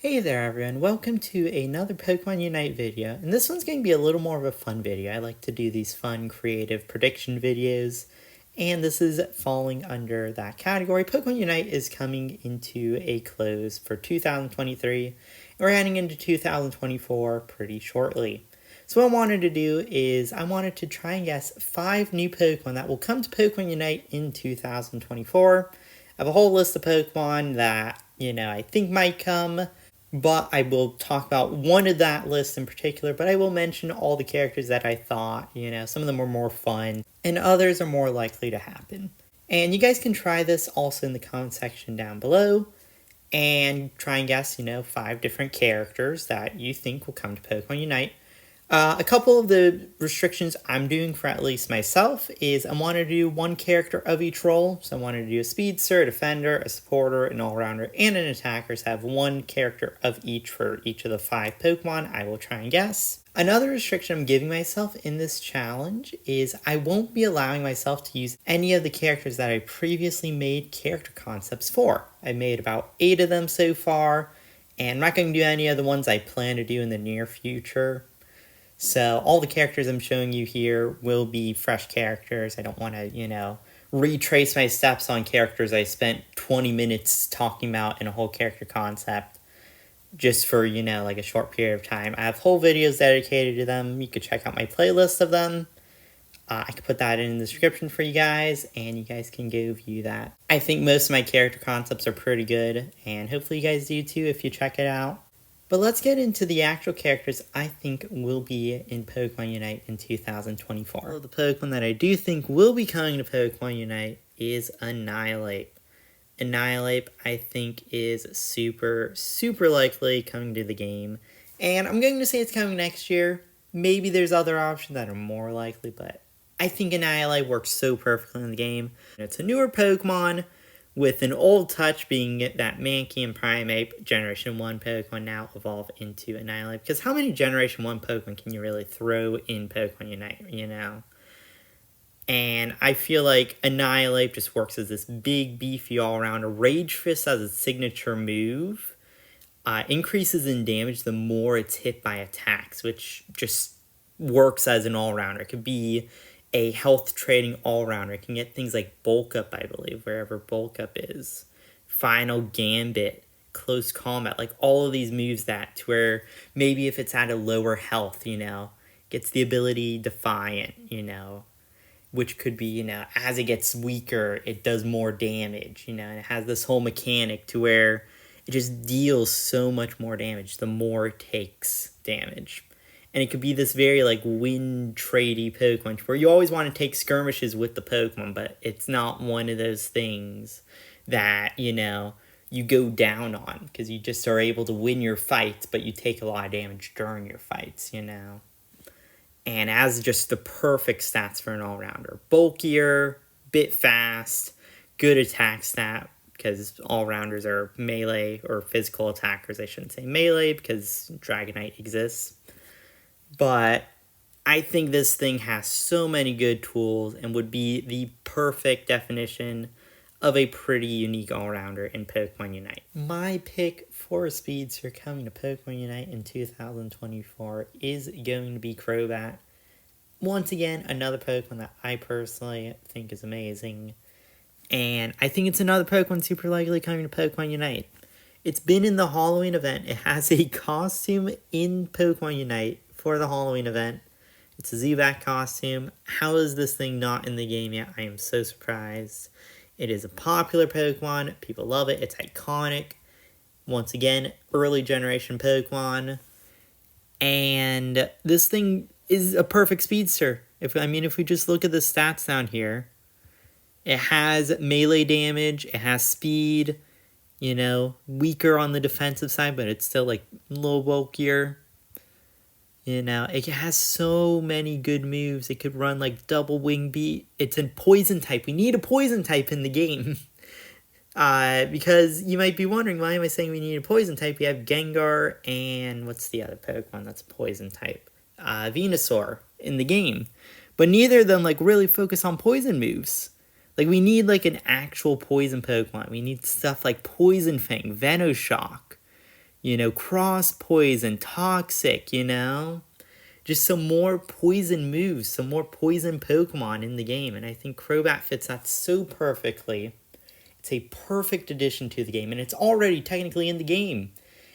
Hey there everyone, welcome to another Pokemon Unite video, and this one's going to be a little more of a fun video. I like to do these fun, creative prediction videos, and this is falling under that category. Pokemon Unite is coming into a close for 2023, and we're heading into 2024 pretty shortly. So what I wanted to do is I wanted to try and guess 5 new Pokemon that will come to Pokemon Unite in 2024. I have a whole list of Pokemon that, I think might come, but I will talk about one of that list in particular, but I will mention all the characters that I thought, some of them are more fun, and others are more likely to happen. And you guys can try this also in the comment section down below, and try and guess, 5 different characters that you think will come to Pokemon Unite. A couple of the restrictions I'm doing for at least myself is I want to do 1 character of each role. So I wanted to do a Speedster, a Defender, a Supporter, an All-Rounder, and an Attacker. So have 1 character of each for each of the 5 Pokemon I will try and guess. Another restriction I'm giving myself in this challenge is I won't be allowing myself to use any of the characters that I previously made character concepts for. I made about 8 of them so far, and I'm not going to do any of the ones I plan to do in the near future. So all the characters I'm showing you here will be fresh characters. I don't want to, retrace my steps on characters I spent 20 minutes talking about in a whole character concept just for, like a short period of time. I have whole videos dedicated to them. You could check out my playlist of them. I could put that in the description for you guys, and you guys can go view that. I think most of my character concepts are pretty good, and hopefully you guys do too if you check it out. But let's get into the actual characters I think will be in Pokemon Unite in 2024. Well, the Pokemon that I do think will be coming to Pokemon Unite is Annihilape. Annihilape, I think, is super likely coming to the game. And I'm going to say it's coming next year. Maybe there's other options that are more likely, but I think Annihilape works so perfectly in the game. It's a newer Pokemon, with an old touch being that Mankey and Primeape Generation 1 Pokemon now evolve into Annihilape. Because how many Generation 1 Pokemon can you really throw in Pokemon Unite, And I feel like Annihilape just works as this big, beefy all-rounder. Rage Fist as its signature move. Increases in damage the more it's hit by attacks, which just works as an all-rounder. It could be a health trading all-rounder. It can get things like Bulk Up, I believe, wherever Bulk Up is. Final Gambit, Close Combat, like all of these moves that to where maybe if it's at a lower health, gets the ability Defiant, which could be, as it gets weaker, it does more damage, and it has this whole mechanic to where it just deals so much more damage the more it takes damage. And it could be this very, win tradey Pokemon where you always want to take skirmishes with the Pokemon, but it's not one of those things that, you go down on because you just are able to win your fights, but you take a lot of damage during your fights, And as just the perfect stats for an all-rounder. Bulkier, bit fast, good attack stat, because all-rounders are melee or physical attackers. I shouldn't say melee because Dragonite exists. But I think this thing has so many good tools and would be the perfect definition of a pretty unique all-rounder in Pokemon Unite. My pick for a Speedster coming to Pokemon Unite in 2024 is going to be Crobat. Once again, another Pokemon that I personally think is amazing. And I think it's another Pokemon super likely coming to Pokemon Unite. It's been in the Halloween event. It has a costume in Pokemon Unite for the Halloween event. It's a Zubat costume. How is this thing not in the game yet? I am so surprised. It is a popular Pokemon. People love it. It's iconic. Once again, early generation Pokemon. And this thing is a perfect Speedster. If we just look at the stats down here, it has melee damage. It has speed. Weaker on the defensive side, but it's still a little bulkier. It has so many good moves. It could run double wing beat. It's a poison type. We need a poison type in the game. Because you might be wondering, why am I saying we need a poison type? We have Gengar and what's the other Pokemon that's poison type? Venusaur in the game. But neither of them really focus on poison moves. We need an actual poison Pokemon. We need stuff like Poison Fang, Venoshock. Cross Poison, Toxic, Just some more poison moves, some more poison Pokemon in the game. And I think Crobat fits that so perfectly. It's a perfect addition to the game. And it's already technically in the game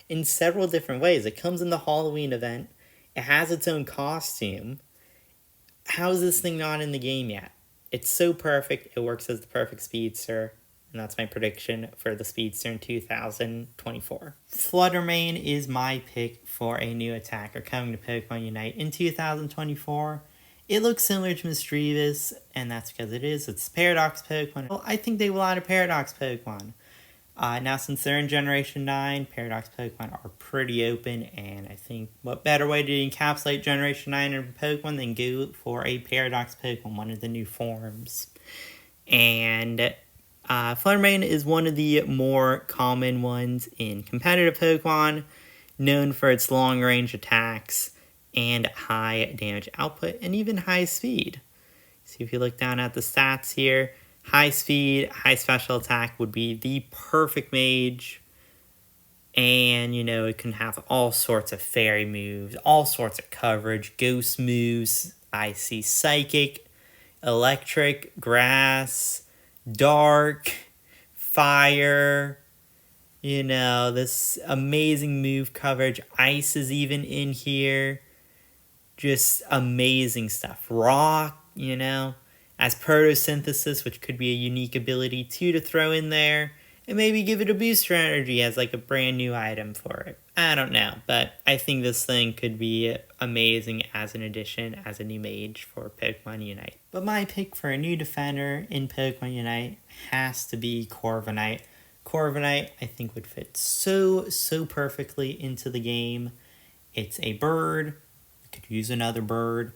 in several different ways. It comes in the Halloween event. It has its own costume. How is this thing not in the game yet? It's so perfect. It works as the perfect Speedster. And that's my prediction for the Speedster in 2024. Fluttermane is my pick for a new attacker coming to Pokemon Unite in 2024. It looks similar to Misdreavus, and that's because it is. It's Paradox Pokemon. Well, I think they will add a Paradox Pokemon. Now, since they're in Generation 9, Paradox Pokemon are pretty open, and I think what better way to encapsulate Generation 9 in Pokemon than go for a Paradox Pokemon, one of the new forms. And Fluttermane is one of the more common ones in competitive Pokemon, known for its long-range attacks and high damage output and even high speed. So if you look down at the stats here, high speed, high special attack would be the perfect mage. And, it can have all sorts of fairy moves, all sorts of coverage, ghost moves, icy psychic, electric, grass, dark, fire, this amazing move coverage. Ice is even in here. Just amazing stuff. Rock, as photosynthesis, which could be a unique ability too to throw in there. And maybe give it a booster energy as like a brand new item for it. I don't know, but I think this thing could be amazing as an addition, as a new mage for Pokemon Unite. But my pick for a new defender in Pokemon Unite has to be Corviknight. Corviknight, I think, would fit so perfectly into the game. It's a bird. We could use another bird.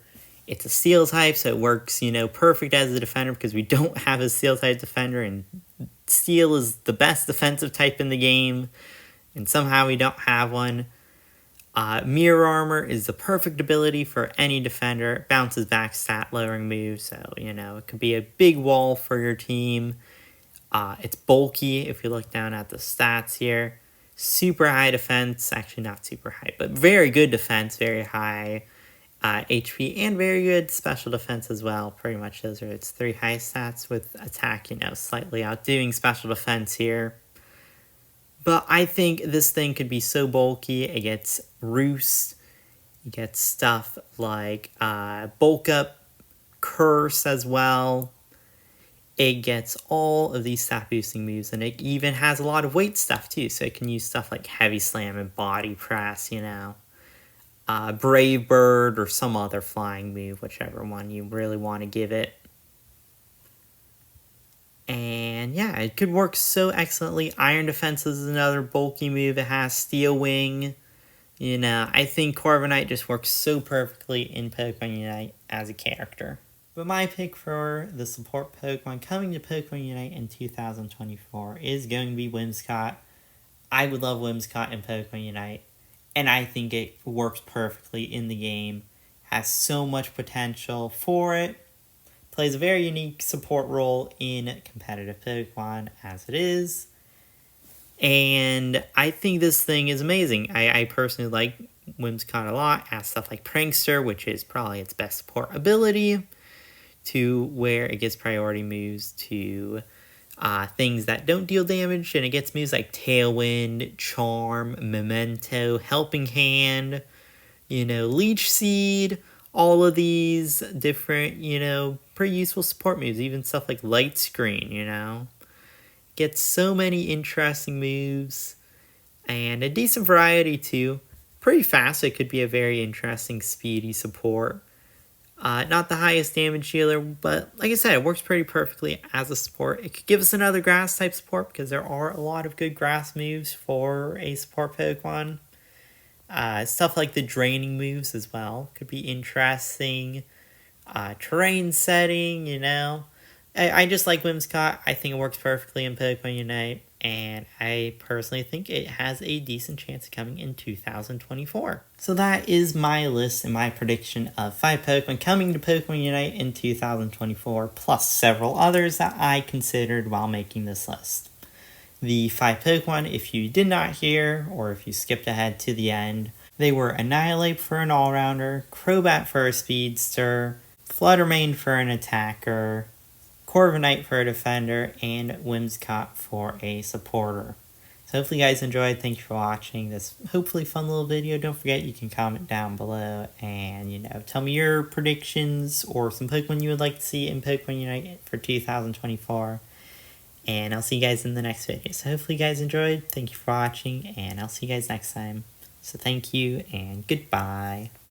It's a steel type, so it works, perfect as a defender because we don't have a steel type defender, and steel is the best defensive type in the game, and somehow we don't have one. Mirror Armor is the perfect ability for any defender. It bounces back stat lowering moves, so, it could be a big wall for your team. It's bulky, if you look down at the stats here. Super high defense, actually not super high, but very good defense, very high HP, and very good special defense as well. Pretty much those are its three highest stats, with attack, slightly outdoing special defense here. But I think this thing could be so bulky. It gets Roost. You get stuff like Bulk Up, Curse as well. It gets all of these stat boosting moves, and it even has a lot of weight stuff too. So it can use stuff like Heavy Slam and Body Press, Brave Bird or some other flying move, whichever one you really want to give it. And yeah, it could work so excellently. Iron Defense is another bulky move. It has Steel Wing. I think Corviknight just works so perfectly in Pokemon Unite as a character. But my pick for the support Pokemon coming to Pokemon Unite in 2024 is going to be Whimsicott. I would love Whimsicott in Pokemon Unite, and I think it works perfectly in the game. Has so much potential for it. Plays a very unique support role in competitive Pokemon as it is. And I think this thing is amazing. I personally like Whimsicott a lot. It has stuff like Prankster, which is probably its best support ability, to where it gets priority moves to things that don't deal damage. And it gets moves like Tailwind, Charm, Memento, Helping Hand, Leech Seed. All of these different, pretty useful support moves. Even stuff like Light Screen, Gets so many interesting moves. And a decent variety, too. Pretty fast. It could be a very interesting, speedy support. Not the highest damage dealer, but like I said, it works pretty perfectly as a support. It could give us another Grass-type support, because there are a lot of good Grass moves for a support Pokemon. Stuff like the draining moves as well could be interesting. Terrain setting, I just like Whimsicott. I think it works perfectly in Pokemon Unite, and I personally think it has a decent chance of coming in 2024. So that is my list and my prediction of 5 Pokemon coming to Pokemon Unite in 2024, plus several others that I considered while making this list. The 5 Pokemon, if you did not hear, or if you skipped ahead to the end, they were Annihilate for an all-rounder, Crobat for a speedster, Fluttermane for an attacker, Corviknight for a defender, and Whimsicott for a supporter. So hopefully you guys enjoyed. Thank you for watching this hopefully fun little video. Don't forget you can comment down below and, tell me your predictions or some Pokemon you would like to see in Pokemon Unite for 2024. And I'll see you guys in the next video. So hopefully you guys enjoyed. Thank you for watching, and I'll see you guys next time. So thank you, and goodbye.